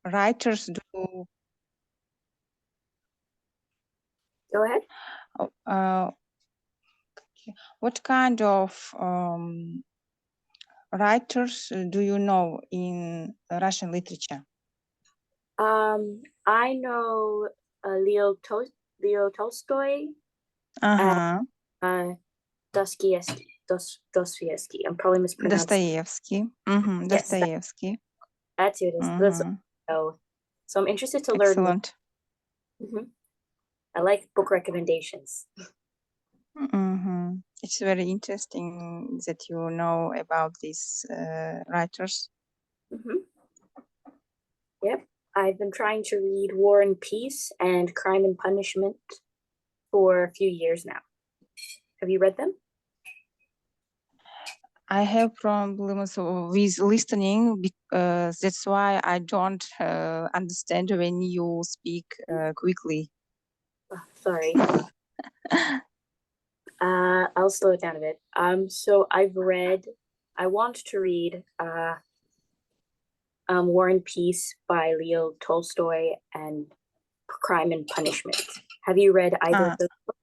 writers do? Go ahead. What kind of writers do you know in Russian literature? I know Leo Tolstoy and Dostoevsky. I'm probably mispronouncing. Dostoevsky. Yes, Dostoevsky. that's who it is. So I'm interested to learn. Excellent. I like book recommendations. It's very interesting that you know about these writers. Yep. I've been trying to read War and Peace and Crime and Punishment for a few years now. Have you read them? I have problems with listening because that's why I don't understand when you speak quickly. Oh, sorry. I'll slow it down a bit. So I want to read War and Peace by Leo Tolstoy and Crime and Punishment. Have you read either of those books?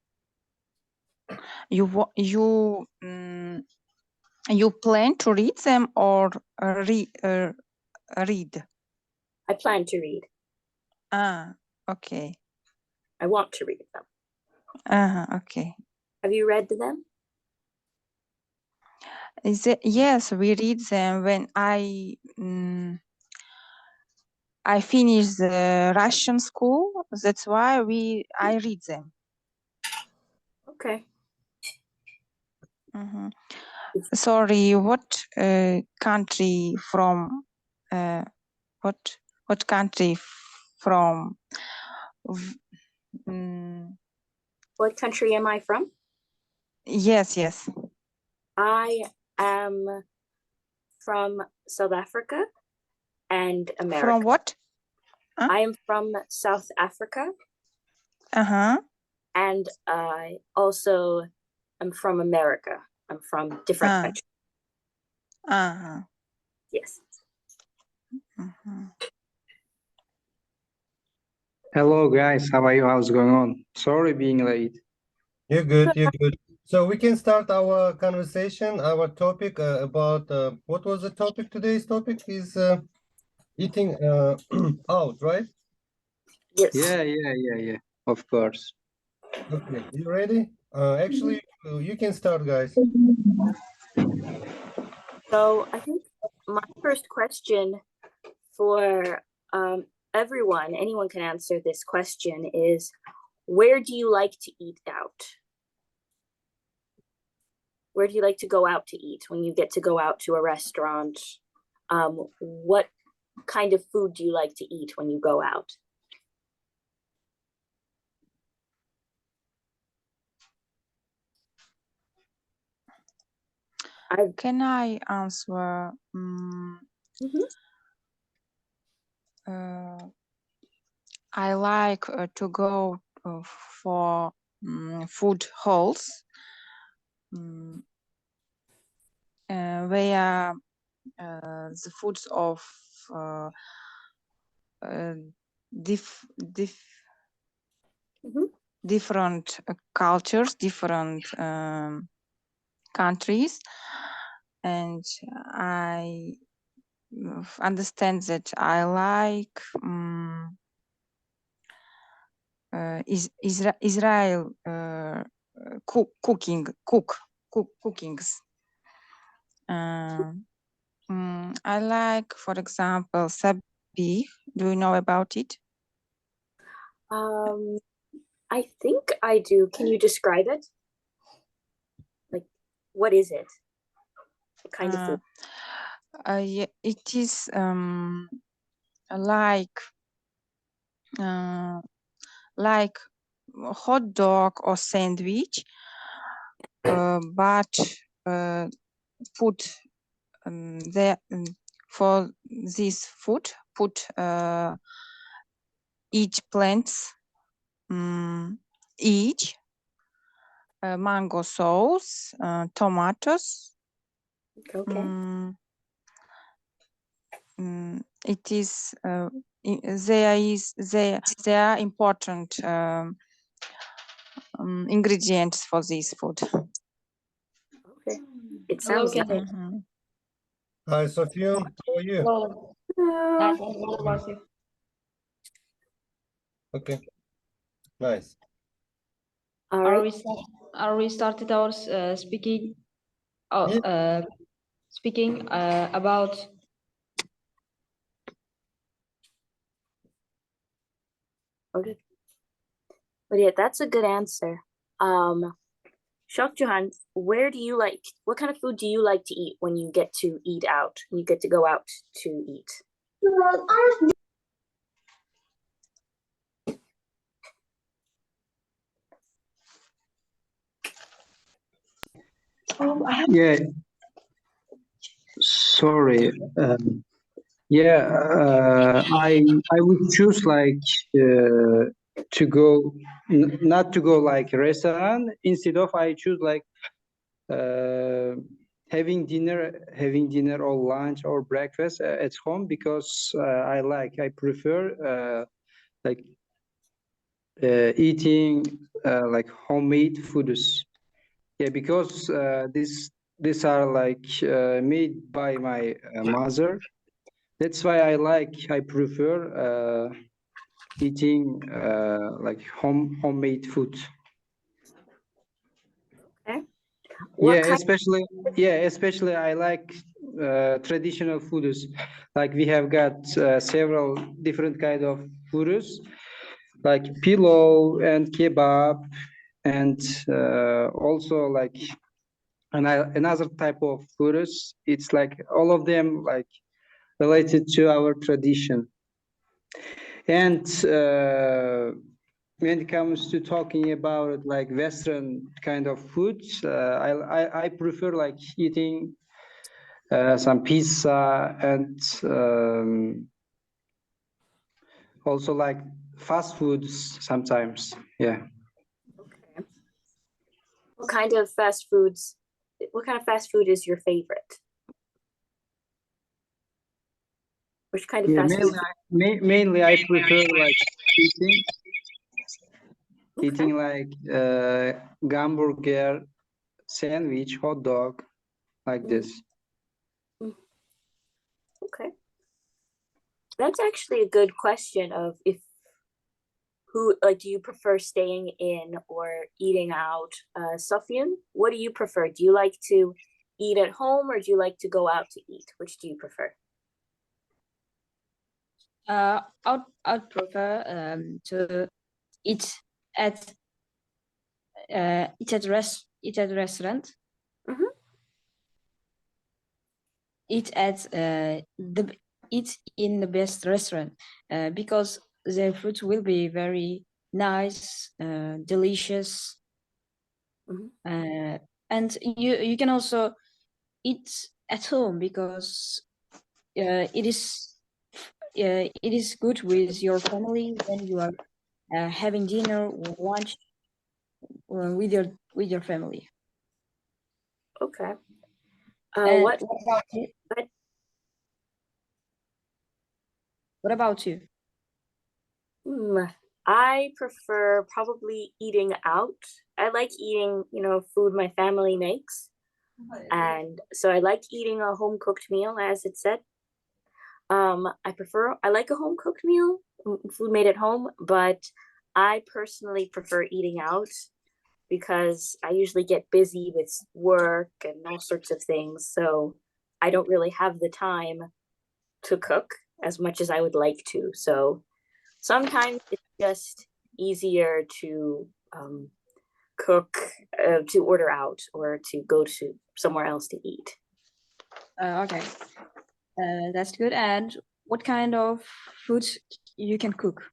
You plan to read them or read? I plan to read. Okay. I want to read them. Okay. Have you read them? Yes, we read them when I finished the Russian school. That's why I read them. Okay. Sorry, what country from? What country from? What country am I from? Yes. I am from South Africa and America. From what? I am from South Africa. And I also am from America. I'm from different countries. Yes. Hello guys, how are you? How's going on? Sorry being late. You're good. So we can start our conversation, our topic about what was the topic? Today's topic is eating out, right? Yes. Yeah. Of course. Okay, you ready? Actually, you can start, guys. So I think my first question for anyone can answer this question is, where do you like to eat out? Where do you like to go out to eat when you get to go out to a restaurant? What kind of food do you like to eat when you go out? Can I answer? I like to go for food halls where the foods of different cultures, different countries, and I understand that I like Israel cookings. I like, for example, sabich. Do you know about it? I think I do. Can you describe it? Like, what is it? What kind of food? Yeah, it is like hot dog or sandwich, but put for this food put each plants each mango sauce, tomatoes, it is they are important ingredients for this food. Okay. It Hello, sounds nice. Kenny. Mhm. Hi, Sofyan. How are you? Hello. Nice. What about you? Okay, nice. All Are right. we started our speaking? Oh, Yeah. speaking about. Okay. But yeah, that's a good answer. Shokjuhan, what kind of food do you like to eat when you get to eat out? You get to go out to eat. Yeah, sorry. I would choose like to go not to go like restaurant. Instead of I choose like having dinner or lunch or breakfast at home, because I prefer like eating like homemade foods. Yeah, because these are like made by my mother. That's why I prefer eating like homemade food. Okay. What Yeah, kind especially I like traditional foods. Like we have got several different kind of foods, like pilaf and kebab, and also like another type of foods. It's like all of them like related to our tradition. And when it comes to talking about like Western kind of foods, I prefer like eating some pizza and also like fast foods sometimes. Yeah. Okay. What kind of fast foods? What kind of fast food is your favorite? Which kind of Yeah, fast food? mainly I prefer like eating Okay. like hamburger, sandwich, hot dog, like this. Okay. That's actually a good question of do you prefer staying in or eating out? Sufyan, what do you prefer? Do you like to eat at home or do you like to go out to eat? Which do you prefer? I'd prefer to eat at restaurant. Mhm. Eat in the best restaurant because the food will be very nice, delicious, and you can also eat at home because it is good with your family when you are having dinner or lunch with your family. Okay. And What what about you? What? What about you? I prefer probably eating out. I like eating, food my family makes. And so I like eating a home cooked meal, as it said. I like a home cooked meal, food made at home, but I personally prefer eating out because I usually get busy with work and all sorts of things. So I don't really have the time to cook as much as I would like to. So sometimes it's just easier to cook, to order out or to go to somewhere else to eat. Okay, that's good. And what kind of food you can cook?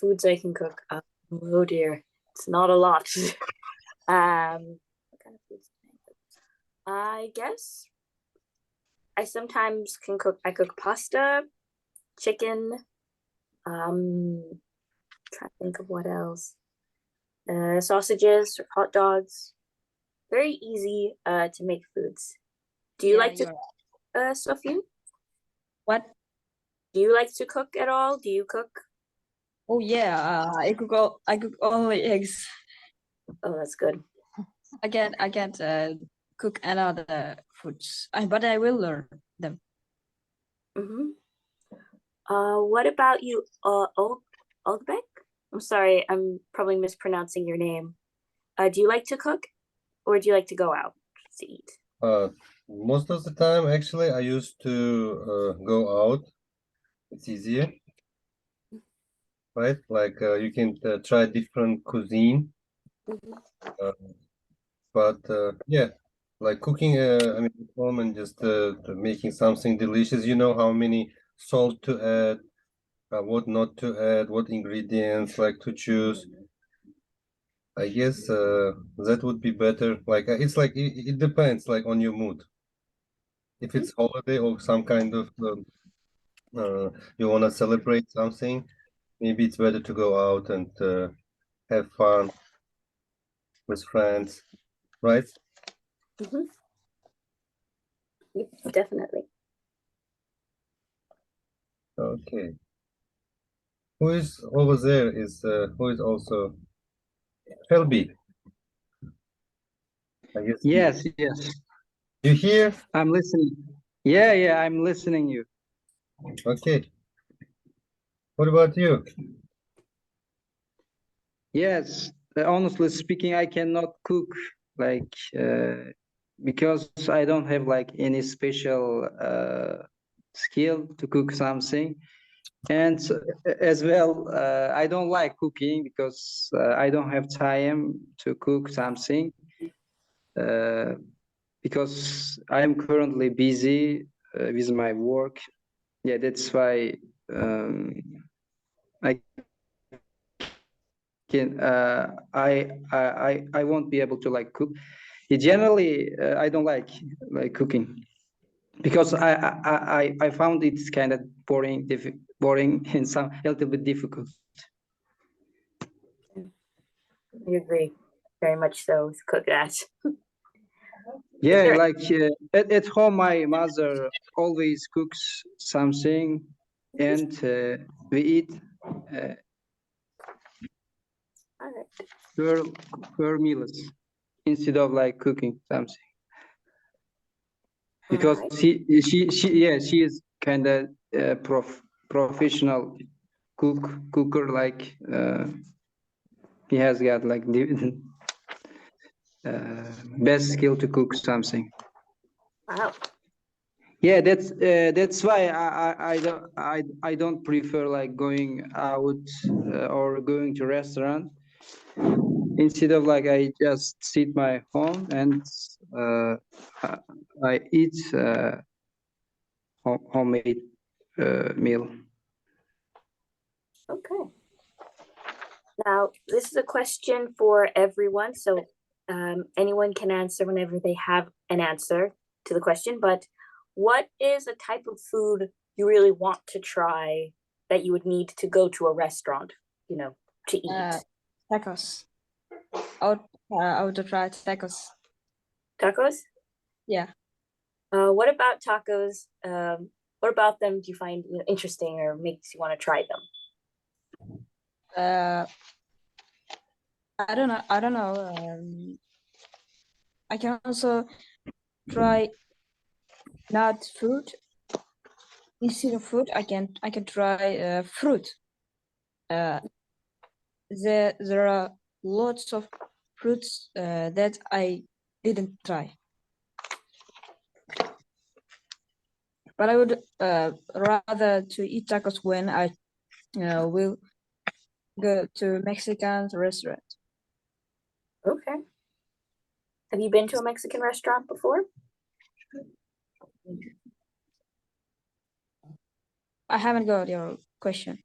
Foods I can cook. Oh dear, it's not a lot. What kind of foods can I cook? I guess I sometimes can cook. I cook pasta, chicken. Trying to think of what else. Sausages or hot dogs. Very easy to make foods. Do you like to, Sophie? What? Do you like to cook at all? Do you cook? Oh yeah, I cook only eggs. Oh, that's good. I can't cook another foods. But I will learn them. Mm-hmm. What about you, Ogbek? I'm sorry, I'm probably mispronouncing your name. Do you like to cook, or do you like to go out to eat? Most of the time, actually, I used to go out. It's easier, right? Like you can try different cuisine. Mhm. But yeah, like cooking, I mean, at home and just making something delicious. You know how many salt to add, what not to add, what ingredients like to choose. I guess that would be better. Like it's like it depends, like on your mood. If it's holiday or some kind of you want to celebrate something, maybe it's better to go out and have fun with friends, right? Mhm. Yep, definitely. Okay. Who is over there is who is also Shelby. I guess Yes, yes. you hear? I'm listening. Yeah, yeah, I'm listening you. Okay. What about you? Yes, honestly speaking, I cannot cook like because I don't have like any special skill to cook something. And as well, I don't like cooking because I don't have time to cook something uh, because I am currently busy with my work. Yeah, that's why I can I won't be able to like cook. Generally, I don't like cooking because I found it's kind of boring and some a little bit difficult. I agree. Very much so with cook that. Yeah, there- like at home, my mother always cooks something, and we eat uh, All right. her her meals instead of like cooking something All because right. she is kind of professional cooker like he has got like the best skill to cook something. Wow. Yeah, that's why I don't prefer like going out or going to restaurant. Instead of like I just sit my home and I eat homemade meal. Okay. Now, this is a question for everyone, so anyone can answer whenever they have an answer to the question. But what is a type of food you really want to try that you would need to go to a restaurant, to eat? Tacos. I would try tacos. Tacos? Yeah. What about tacos? What about them do you find interesting or makes you want to try them? I don't know. I can also try not food. Instead of food, I can try fruit. There are lots of fruits that I didn't try. But I would rather to eat tacos when I will go to Mexican restaurant. Okay. Have you been to a Mexican restaurant before? I haven't got your question.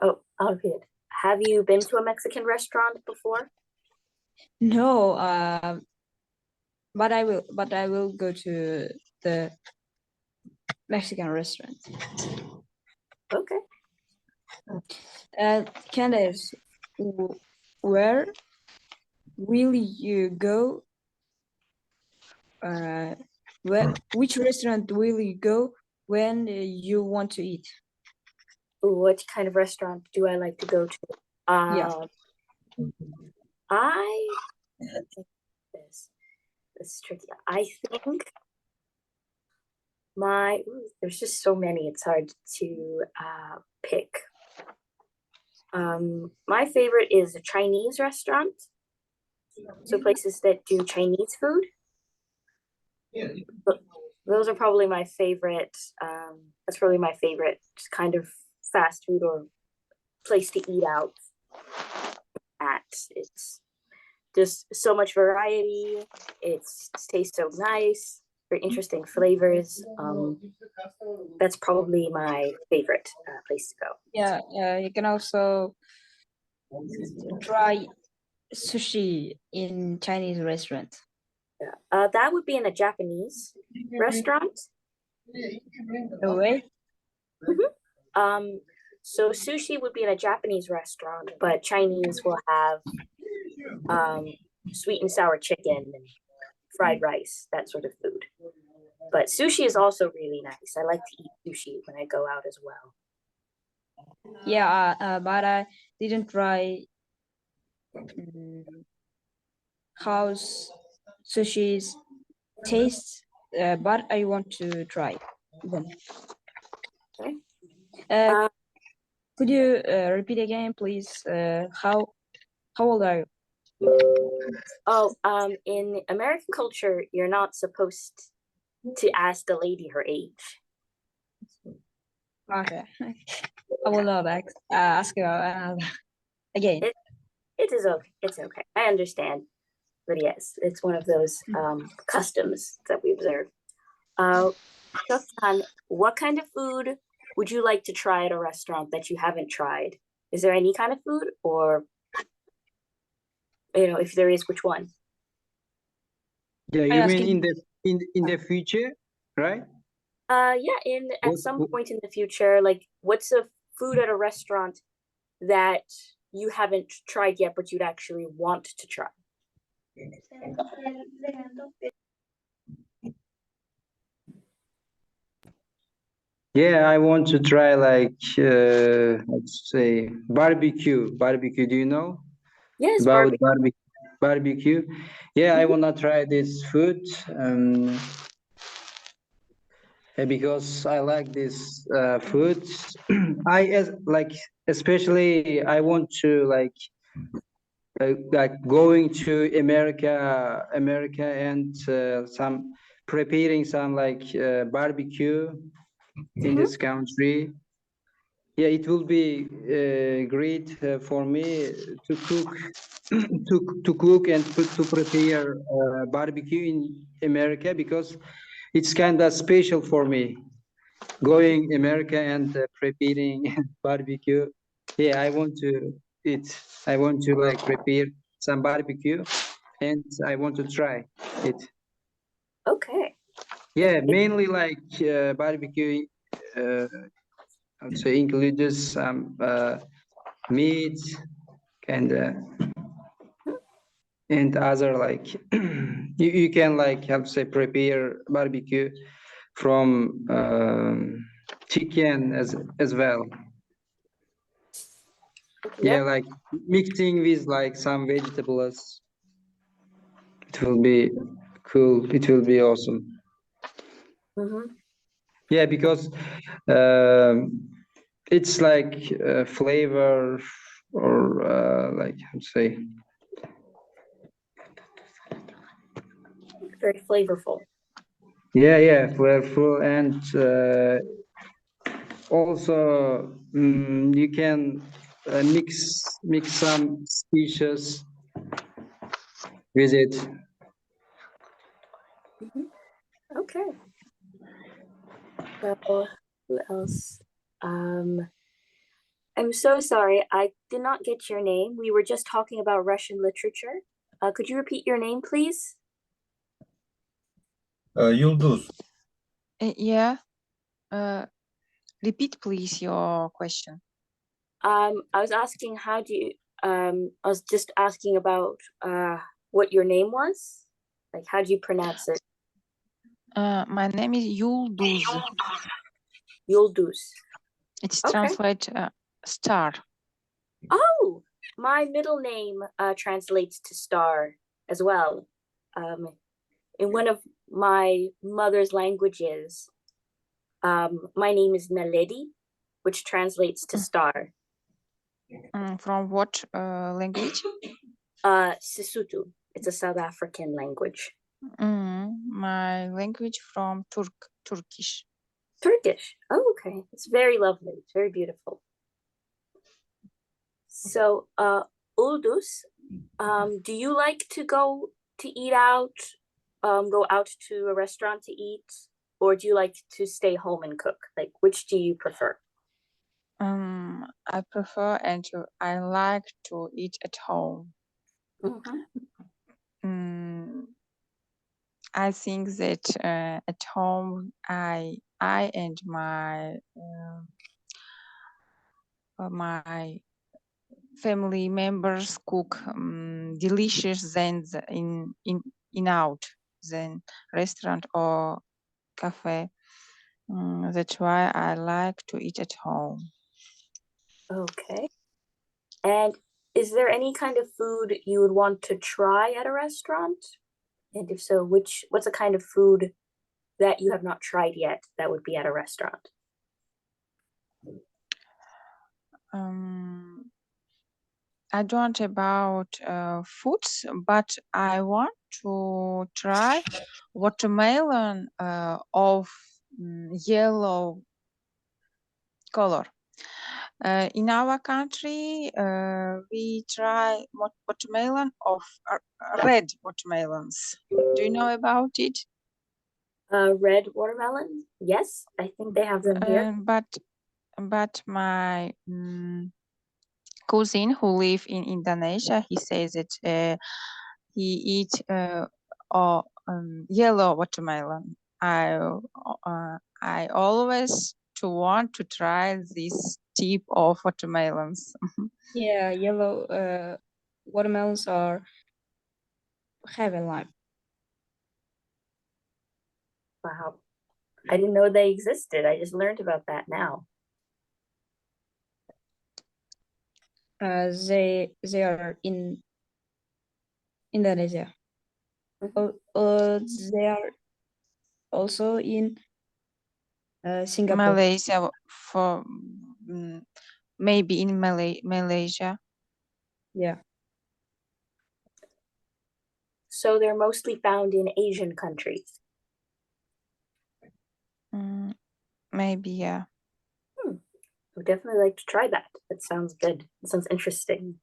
Oh, I'll repeat it. Have you been to a Mexican restaurant before? No, but I will go to the Mexican restaurant. Okay. Candace, where will you go? Which restaurant will you go when you want to eat. Ooh, what kind of restaurant do I like to go to? Yeah. I this is tricky. I think there's just so many. It's hard to pick. My favorite is a Chinese restaurant. So places that do Chinese food. Yeah. Those are probably my favorite. That's probably my favorite kind of fast food or place to eat out at. It's just so much variety. It tastes so nice. Very interesting flavors. That's probably my favorite place to go. Yeah, you can also try sushi in Chinese restaurant. That would be in a Japanese restaurant. Away? So sushi would be in a Japanese restaurant, but Chinese will have sweet and sour chicken and fried rice, that sort of food. But sushi is also really nice. I like to eat sushi when I go out as well. Yeah, but I didn't try how sushi's tastes, but I want to try them. Okay. Could you repeat again, please? How old are you? Oh, in American culture, you're not supposed to ask a lady her age. Okay. I will not ask you again. It is okay. It's okay. I understand. But yes, it's one of those customs that we observe. Gökhan, what kind of food would you like to try at a restaurant that you haven't tried? Is there any kind of food, or if there is, which one? Yeah, I you ask mean him- in the future, right? Yeah, at some point in the future, like what's a food at a restaurant that you haven't tried yet, but you'd actually want to try? Yeah, I want to try like let's say barbecue. Barbecue, do you know Yes, about barbecue. barbecue? Yeah, I wanna try this food because I like this food. Like especially I want to like going to America and some preparing some like barbecue in this country. Yeah, it will be great for me to cook to cook and to prepare barbecue in America because it's kind of special for me going America and preparing barbecue. Yeah, I want to eat. I want to like prepare some barbecue and I want to try it. Okay. Yeah, mainly like barbecue. I would say includes some meat and other like you can like how to say prepare barbecue from chicken as well. Yeah, like mixing with like some vegetables. It will be cool. It will be awesome. Yeah, because it's like flavor or like how to say. Very flavorful. Yeah, flavorful and also you can mix some species with it. Okay. So who else? I'm so sorry. I did not get your name. We were just talking about Russian literature. Could you repeat your name, please? Yulduz. Yeah. Repeat, please, your question. I was asking I was just asking about what your name was. Like, how do you pronounce it? My name is Yulduz. Yulduz. It's Okay. translate star. Oh, my middle name translates to star as well. In one of my mother's languages, my name is Naledi, which translates to star. From what language? Sesotho. It's a South African language. My language from Turkish. Turkish. Oh, okay. It's very lovely. It's very beautiful. So, Ulduz, do you like to go to eat out, go out to a restaurant to eat, or do you like to stay home and cook? Like, which do you prefer? I prefer I like to eat at home. I think that at home I and my my family members cook delicious than in out than restaurant or cafe. That's why I like to eat at home. Okay. And is there any kind of food you would want to try at a restaurant? And if so, what's a kind of food that you have not tried yet that would be at a restaurant? I don't about foods, but I want to try watermelon of yellow color. In our country, we try watermelon of red watermelons. Do you know about it? Red watermelon? Yes, I think they have them here. But my cousin who live in Indonesia, he says that he eat yellow watermelon. I always want to try this type of watermelons. Yeah, yellow watermelons are heavy lime. Wow. I didn't know they existed. I just learned about that now. They are in Indonesia. Mhm. They are also in Singapore. Malaysia for maybe in Malaysia. Yeah. So they're mostly found in Asian countries. Maybe, yeah. I would definitely like to try that. That sounds good. That sounds interesting.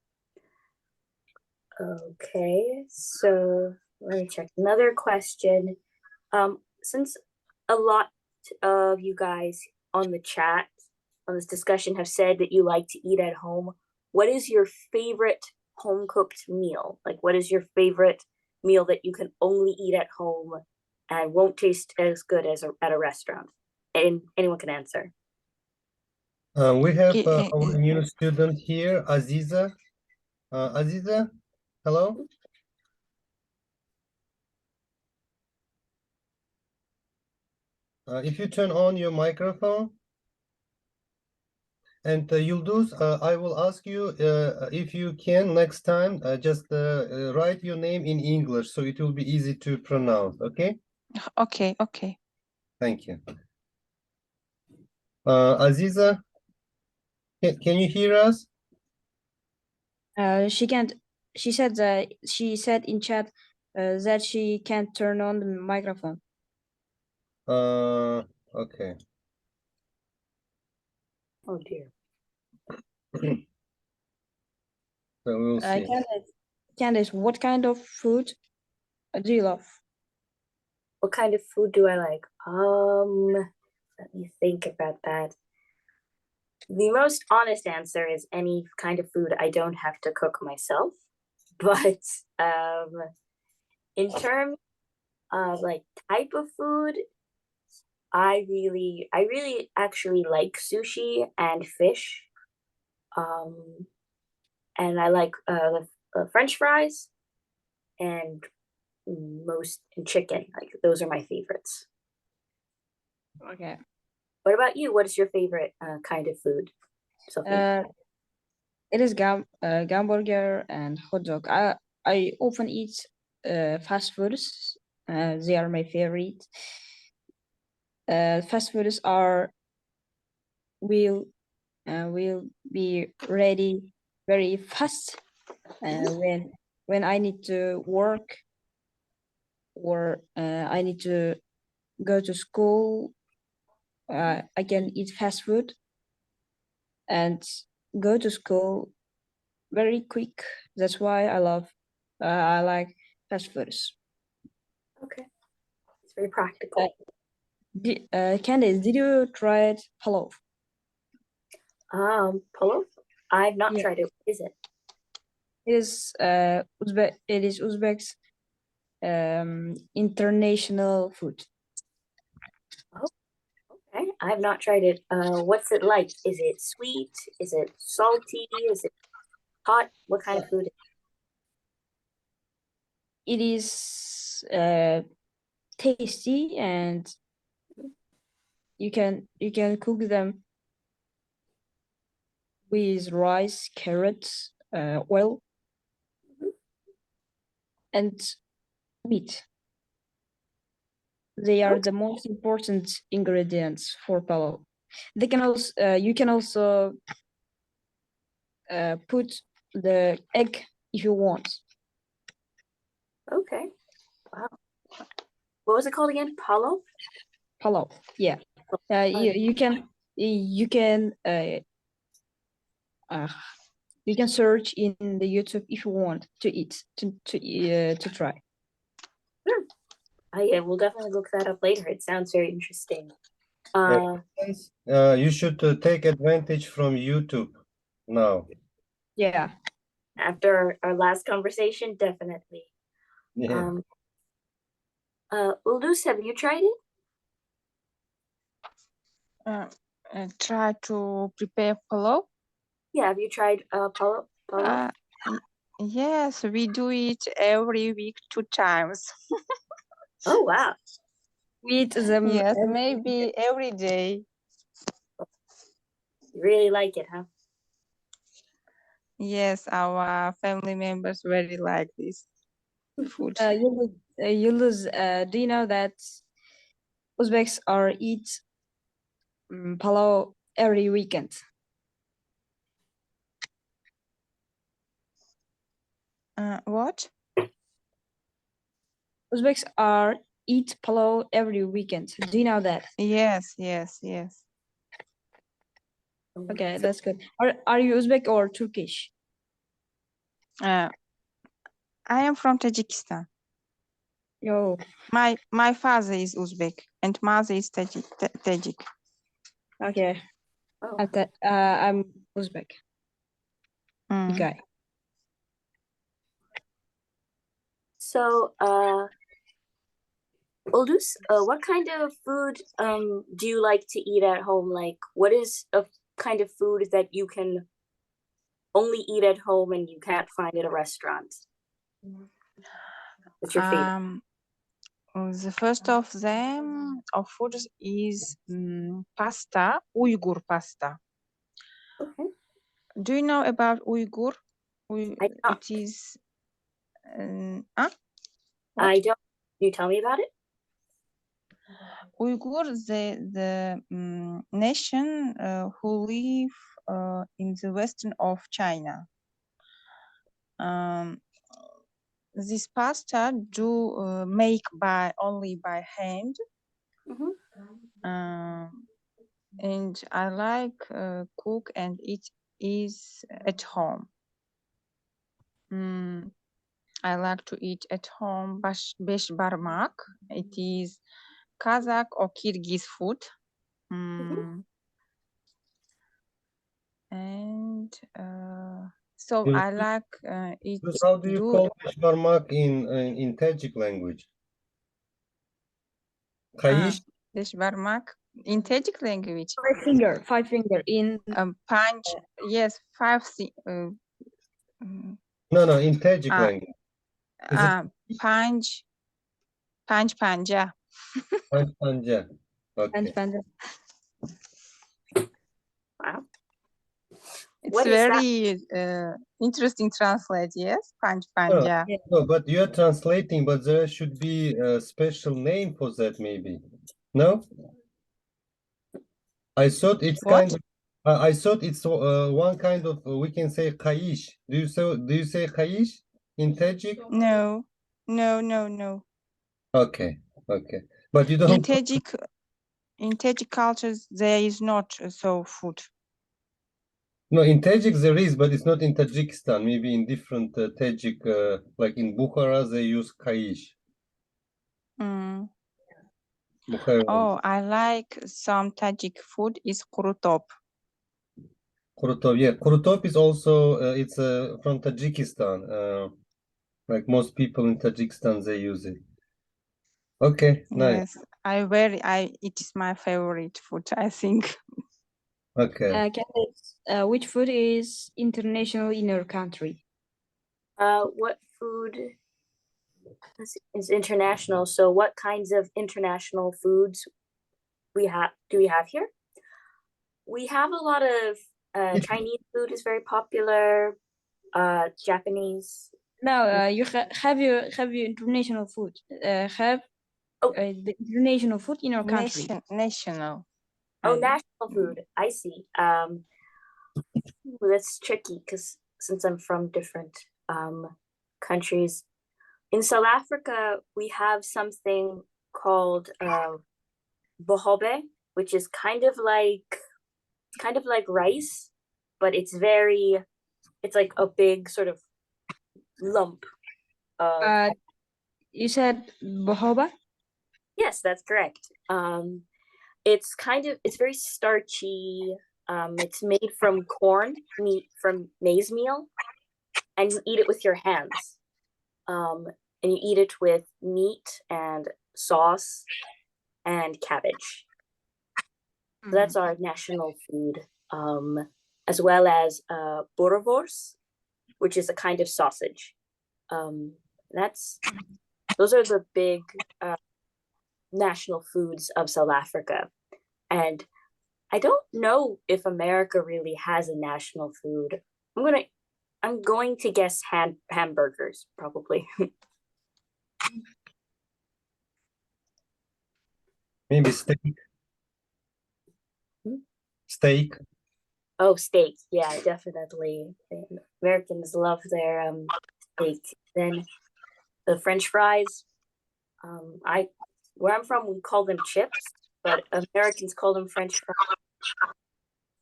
Okay, so let me check another question. Since a lot of you guys on the chat on this discussion have said that you like to eat at home, what is your favorite home cooked meal? Like, what is your favorite meal that you can only eat at home and won't taste as good as at a restaurant? And anyone can answer. We have our new student here, Aziza. Aziza, hello. If you turn on your microphone, and Yulduz, I will ask you if you can next time just write your name in English so it will be easy to pronounce. Okay. Okay. Thank you. Aziza, can you hear us? She can't. She said that she said in chat that she can't turn on the microphone. Okay. Oh dear. So we'll see. Candice, what kind of food do you love? What kind of food do I like? Let me think about that. The most honest answer is any kind of food I don't have to cook myself. But in terms of like type of food, I really actually like sushi and fish. And I like the French fries and chicken. Like those are my favorites. Okay. What about you? What is your favorite kind of food, Sophie? It is hamburger and hot dog. I often eat fast foods. They are my favorite. Fast foods will be ready very fast when I need to work or I need to go to school. I can eat fast food and go to school very quick. That's why I like fast foods. Okay, it's very practical. Candice, did you try it palav? Polo? I've not Yeah. tried it. What is it? It is Uzbek's international food. Okay, I've not tried it. What's it like? Is it sweet? Is it salty? Is it hot? What kind of food? It is tasty, and you can cook them with rice, carrots, oil, and meat. They are the most important ingredients for palav. They can also you can also put the egg if you want. Okay. Wow. What was it called again? Palo? Palav, yeah. You can search in the YouTube if you want to eat to try. Yeah, we'll definitely look that up later. It sounds very interesting. You should take advantage from YouTube now. Yeah. After our last conversation, definitely. Yeah. Uldus, have you tried it? Try to prepare palav. Yeah, have you tried palo? Yes, we do it every week 2 times. Oh, wow. We eat them. Yes, maybe every day. You really like it, huh? Yes, our family members very like this food. Yıldız, do you know that Uzbeks eat palav every weekend? What? Uzbeks eat palav every weekend. Do you know that? Yes. Okay, that's good. Are you Uzbek or Turkish? I am from Tajikistan. Yo, My father is Uzbek and mother is Tajik. okay. Oh. I'm Uzbek. Mm. Okay. So, Uldus, what kind of food do you like to eat at home? Like, what is a kind of food that you can only eat at home and you can't find at a restaurant? What's your favorite? The first of them of foods is pasta, Uyghur pasta. Okay. Do you know about Uyghur? I don't. It is. I don't. Can you tell me about it? Uyghur, the nation who live in the western of China. This pasta do make only by hand, and I like cook and eat is at home. I like to eat at home besh barmak. It is Kazakh or Kyrgyz food. And so Yeah. I like it. How do you call beshbarmak in Tajik language? Kayish? Besh barmak in Tajik language. 5 finger in Punch. Yes, 5. No, in Tajik language. Is it Punch. Panja. Panja? Okay. and Wow. It's What is that? very interesting translate, yes? Fine, No, yeah. no, but you are translating, but there should be a special name for that, maybe. No? I thought it's What? kind of. I thought it's one kind of. We can say kaish. Do you say kaish in Tajik? No, no. Okay, okay. But you In don't. Tajik cultures, there is not so food. No, in Tajik there is, but it's not in Tajikistan. Maybe in different Tajik, like in Bukhara, they use kaish. Mm. Bukhara. Oh, I like some Tajik food is kurutop. Kurutop, yeah. Kurutop is also it's from Tajikistan. Like most people in Tajikistan, they use it. Okay, nice. Yes, it is my favorite food, I think. Okay. Candice, which food is international in your country? What food is international? So what kinds of international foods do we have here? We have a lot of Chinese food is very popular, Japanese. No, have you international food? The international food in your country. National. Oh, maybe. national food. I see. That's tricky because since I'm from different countries. In South Africa, we have something called bohobe, which is kind of like rice, but it's like a big sort of lump of You said bohoba? Yes, that's correct. It's very starchy. It's made from from maize meal, and you eat it with your hands. And you eat it with meat and sauce and cabbage. So that's our national food, as well as boerewors, which is a kind of sausage. Those are the big national foods of South Africa. And I don't know if America really has a national food. I'm going to guess hamburgers, probably. Maybe steak. Steak. Oh, steak. Yeah, definitely. Americans love their steak. Then the French fries. Where I'm from, we call them chips, but Americans call them French fries.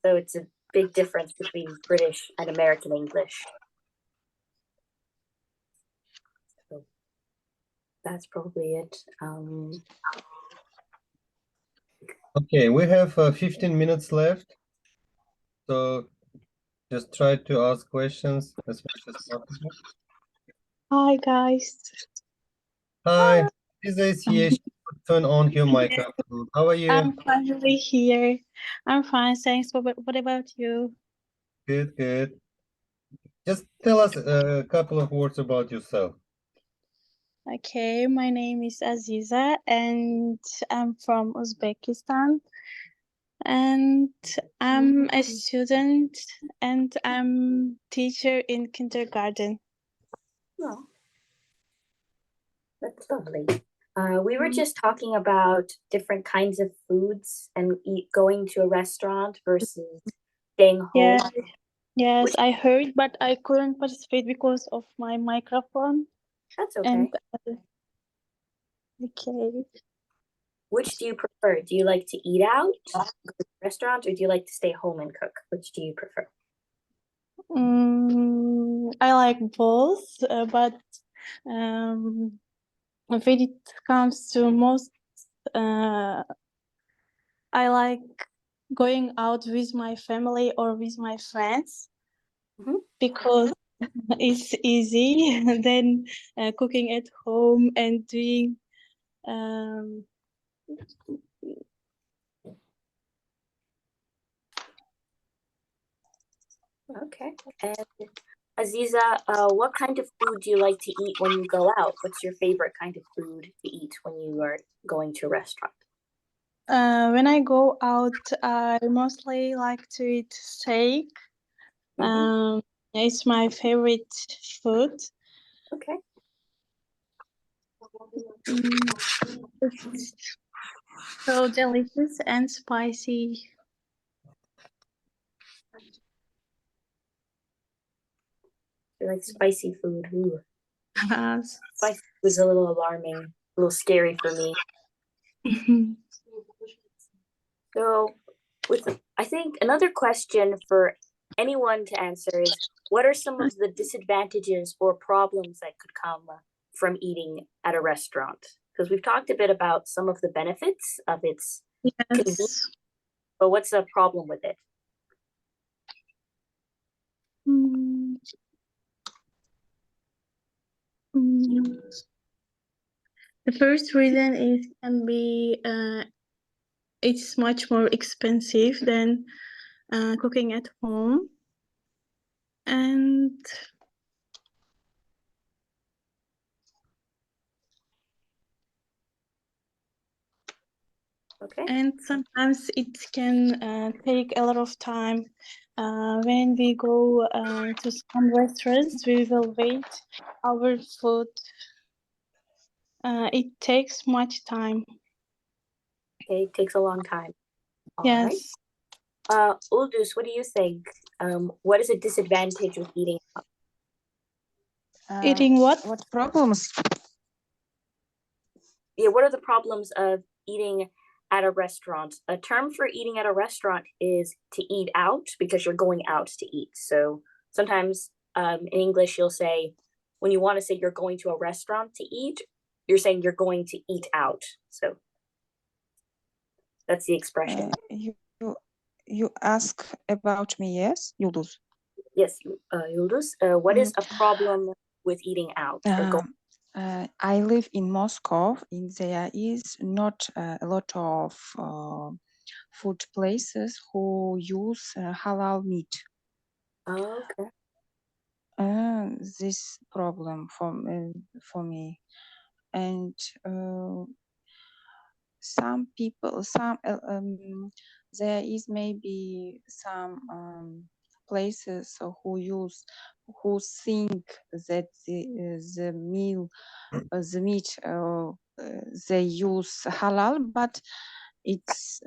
So it's a big difference between British and American English. So that's probably it. Okay, we have 15 minutes left. So just try to ask questions as much as possible. Hi guys. Hi, Lisa is here. She could turn on your microphone. How are you? I'm finally here. I'm fine, thanks. What about you? Good, good. Just tell us a couple of words about yourself. Okay, my name is Aziza and I'm from Uzbekistan. And I'm a student and I'm teacher in kindergarten. Oh, that's lovely. We were just talking about different kinds of foods and going to a restaurant versus staying home. Yes, I heard, but I couldn't participate because of my microphone. That's okay. And okay. Which do you prefer? Do you like to eat out, go to a restaurant, or do you like to stay home and cook? Which do you prefer? I like both, but when it comes to most, I like going out with my family or with my friends because it's easy than cooking at home and doing Okay. And Aziza, what kind of food do you like to eat when you go out? What's your favorite kind of food to eat when you are going to a restaurant? When I go out, I mostly like to eat steak. It's my favorite food. Okay. It's so delicious and spicy. I like spicy food. Ooh. Yes. Spicy food is a little alarming, a little scary for me. So, I think another question for anyone to answer is, what are some of the disadvantages or problems that could come from eating at a restaurant? Because we've talked a bit about some of the benefits of its convenience, Yes. but what's the problem with it? Mm. Mm. The first reason is can be it's much more expensive than cooking at home, and Okay. sometimes it can take a lot of time. When we go to some restaurants, we will wait our food. It takes much time. Okay, it takes a long time. All right. Yes. Uldus, what do you think? What is a disadvantage with eating out? Eating what? What problems? Yeah, what are the problems of eating at a restaurant? A term for eating at a restaurant is to eat out because you're going out to eat. So sometimes in English, you'll say, when you want to say you're going to a restaurant to eat, you're saying you're going to eat out. So that's the expression. You ask about me, yes, Yıldız? Yes, Yıldız, what is a problem with eating out or going? I live in Moscow, and there is not a lot of food places who use halal meat. Oh, okay. This problem for me, and some people, there is maybe some places who think that the meat they use halal, but it's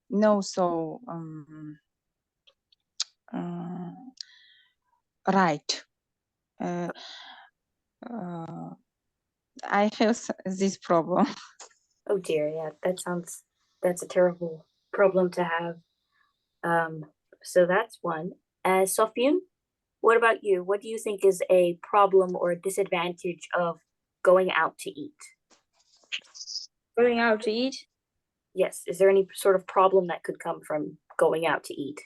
no so right. I have this problem. Oh dear, yeah, that's a terrible problem to have. So that's one. Sofyan, what about you? What do you think is a problem or a disadvantage of going out to eat? Going out to eat? Yes, is there any sort of problem that could come from going out to eat?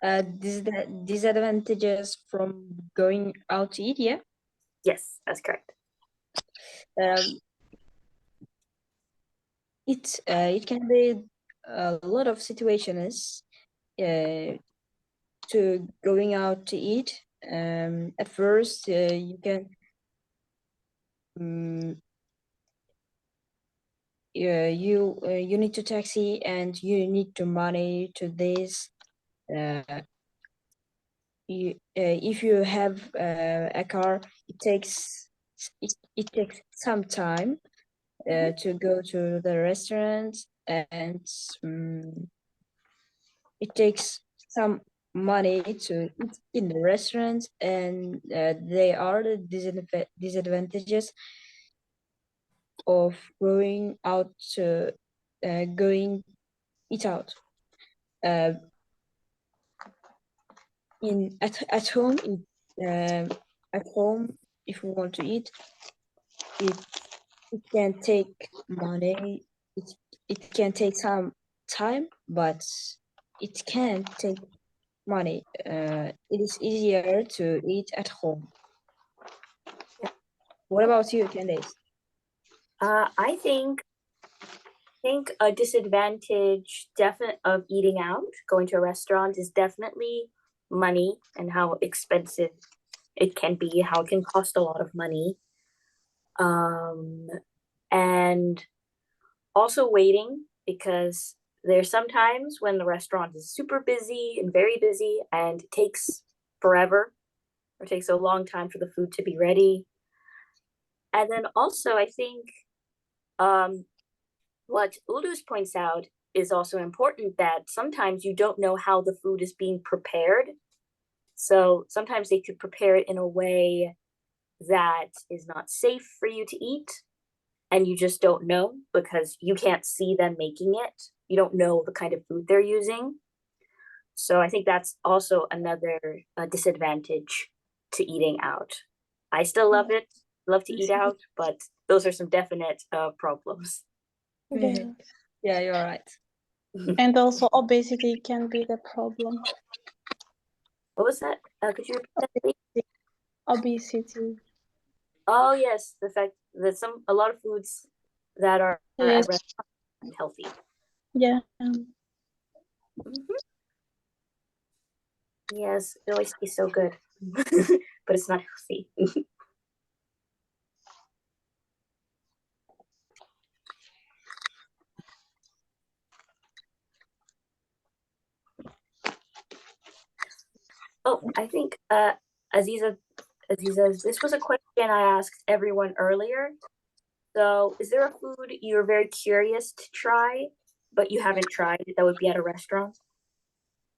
Disadvantages from going out to eat, yeah? Yes, that's correct. It can be a lot of situations to going out to eat. At first, you can you need to taxi and you need to money to this. If you have a car, it takes some time to go to the restaurant, and it takes some money to eat in the restaurant, and they are the disadvantages of going out to going eat out. At home, at home, if you want to eat, it can take money. It can take some time, but it can take money. It is easier to eat at home. What about you, Candace? I think a disadvantage of eating out, going to a restaurant, is definitely money and how expensive it can be, how it can cost a lot of money. And also waiting, because there's sometimes when the restaurant is super busy and very busy and it takes forever or takes a long time for the food to be ready. And then also I think what Ulus points out is also important, that sometimes you don't know how the food is being prepared. So sometimes they could prepare it in a way that is not safe for you to eat, and you just don't know because you can't see them making it. You don't know the kind of food they're using. So I think that's also another disadvantage to eating out. I still love it, love to eat out, but those are some definite problems. Yeah. Yeah, you're right. And also obesity can be the problem. What was that? Could you repeat that, please? Obesity. Oh yes, the fact that a lot of foods that are Yes. at restaurants aren't healthy. Yeah. Yes, it always tastes so good, but it's not healthy. Oh, I think Aziza, this was a question I asked everyone earlier. So, is there a food you're very curious to try, but you haven't tried that would be at a restaurant?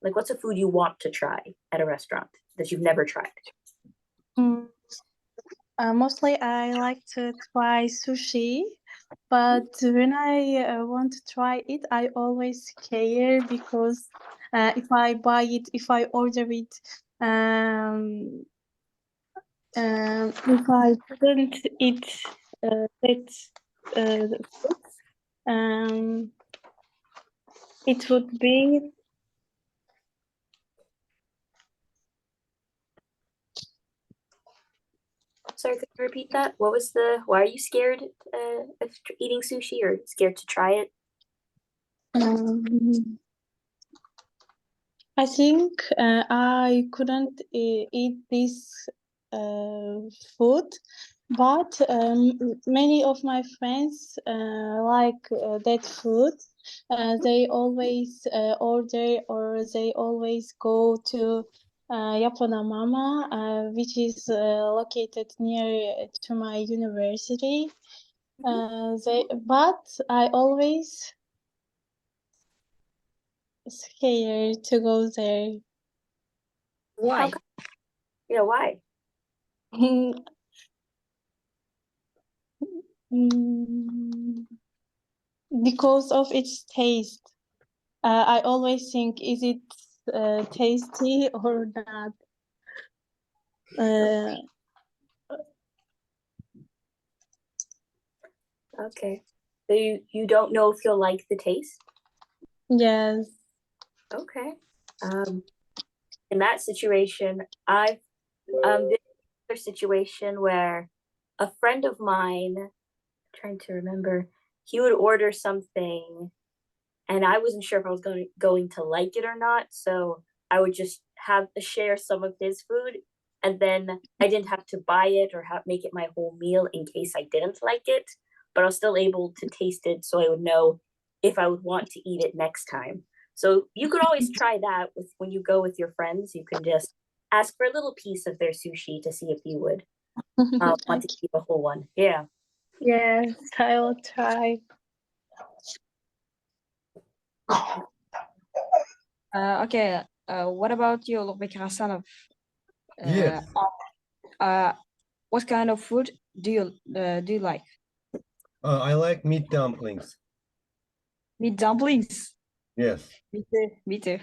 Like, what's a food you want to try at a restaurant that you've never tried? Mm. Mostly I like to try sushi, but when I want to try it, I always scare because if I buy it, if I order it, if I couldn't eat that food, it would be Sorry, could you repeat that? Why are you scared of eating sushi or scared to try it? I think I couldn't eat this food, but many of my friends like that food. They always order or they always go to Yapona Mama, which is located near to my university. But I always scared to go there. Why? Yeah, why? Because of its taste. I always think, is it tasty or not? Okay. So you don't know if you'll like the taste? Yes. Okay. In that situation, I've this other situation where a friend of mine, trying to remember, he would order something and I wasn't sure if I was going to like it or not. So I would just share some of his food, and then I didn't have to buy it or make it my whole meal in case I didn't like it. But I was still able to taste it, so I would know if I would want to eat it next time. So you could always try that when you go with your friends. You can just ask for a little piece of their sushi to see if you would want to eat the whole one. Yeah. Yes, I will try. Okay. What about you, Lubek Hasanov? Yes. What kind of food do you like? I like meat dumplings. Meat dumplings. Yes. Me too. Me too.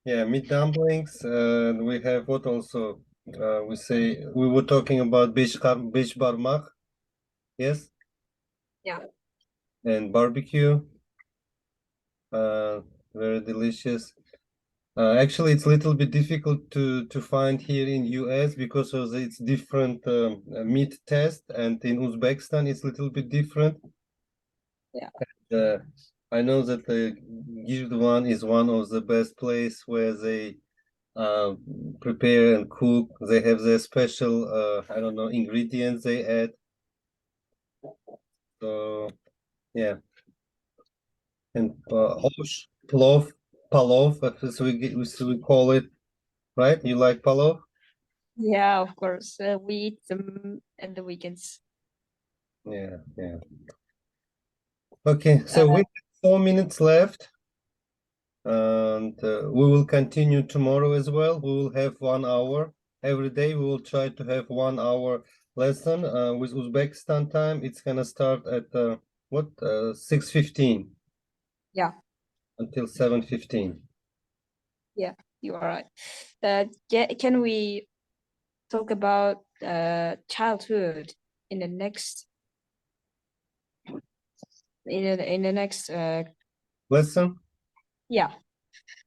Yeah, meat dumplings. We have what also? We were talking about beach barmak. Yes. Yeah. And barbecue. Very delicious. Actually, it's a little bit difficult to find here in US because of its different meat test, and in Uzbekistan it's a little bit different. Yeah. I know that the Gizhd is one of the best place where they prepare and cook. They have their special I don't know, ingredients they add. So Yeah. And osh, plov, palov, as we call it, right? You like palov? Yeah, of course. We eat them at the weekends. Yeah, yeah. Okay, so we have 4 minutes left, and we will continue tomorrow as well. We will have 1 hour every day. We will try to have 1 hour lesson with Uzbekistan time. It's gonna start at 6:15. Yeah. Until 7:15. You are right. Can we talk about childhood in the next Lesson? yeah,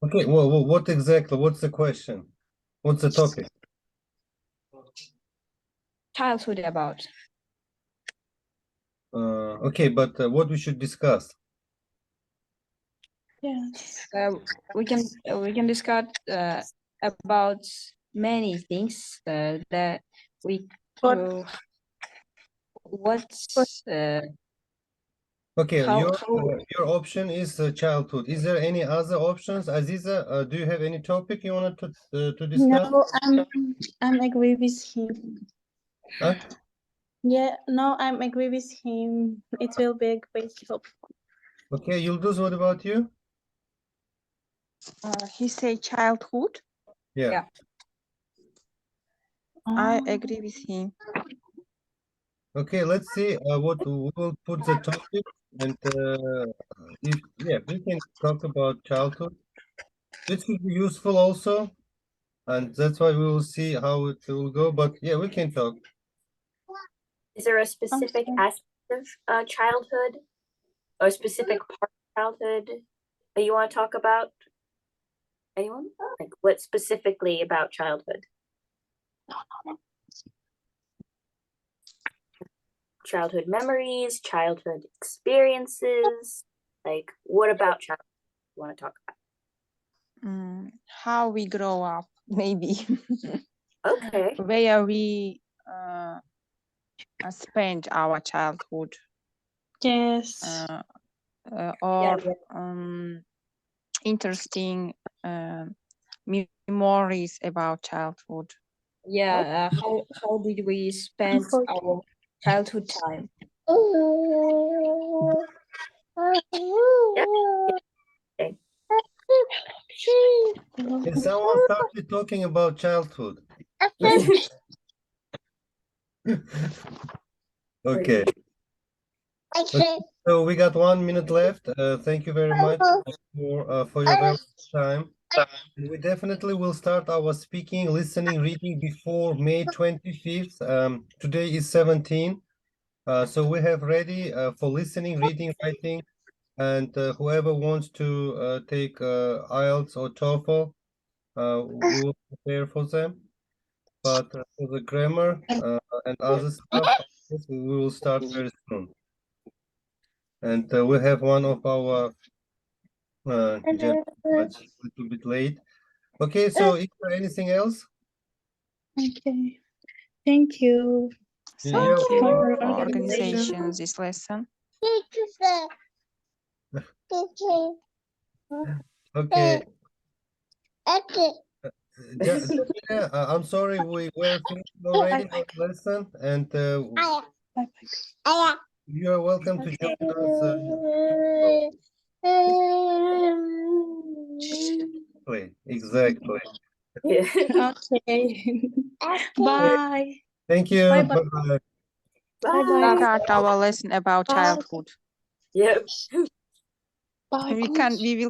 Okay, well, what exactly? What's the question? What's the topic? childhood about? Okay, but what we should discuss? Yes. We can discuss about many things that we What- what's Okay, how your option is childhood. Is there any other options? Aziza, do you have any topic you wanted to discuss? No, I'm agree with him. Huh? Yeah, no, I'm agree with him. It will be a great help. Okay, Yıldız, what about you? He say childhood. Yeah. Yeah. I agree with him. Okay, let's see what we will put the topic, and if we can talk about childhood. It will be useful also, and that's why we will see how it will go. But yeah, we can talk. Is there a specific aspect of childhood or a specific part of childhood that you want to talk about? Anyone? Like what specifically about childhood? Childhood memories, childhood experiences. Like what about childhood you want to talk about? How we grow up, maybe. Okay. Where we spend our childhood, Yes. or interesting memories about childhood. Yeah, how did we spend our childhood time? Can someone started talking about childhood? Okay. So we got 1 minute left. Thank you very much for your very time. And we definitely will start our speaking, listening, reading before May 25th. Today is 17. So we have ready for listening, reading, writing, and whoever wants to take IELTS or TOEFL, we will prepare for them. But for the grammar and other stuff, we will start very soon. And we have one of our gentlemen, but a little bit late. Okay, so is there anything else? Okay. Thank you. Thank Yeah. you For for organization this lesson. Okay. Yeah, I'm sorry, we were finished already with the lesson, and you are welcome to join us. Exactly. Yeah. Okay. Bye. Thank you. Bye-bye. Bye-bye. Bye-bye. Start our lesson about childhood. Yep. Bye. We will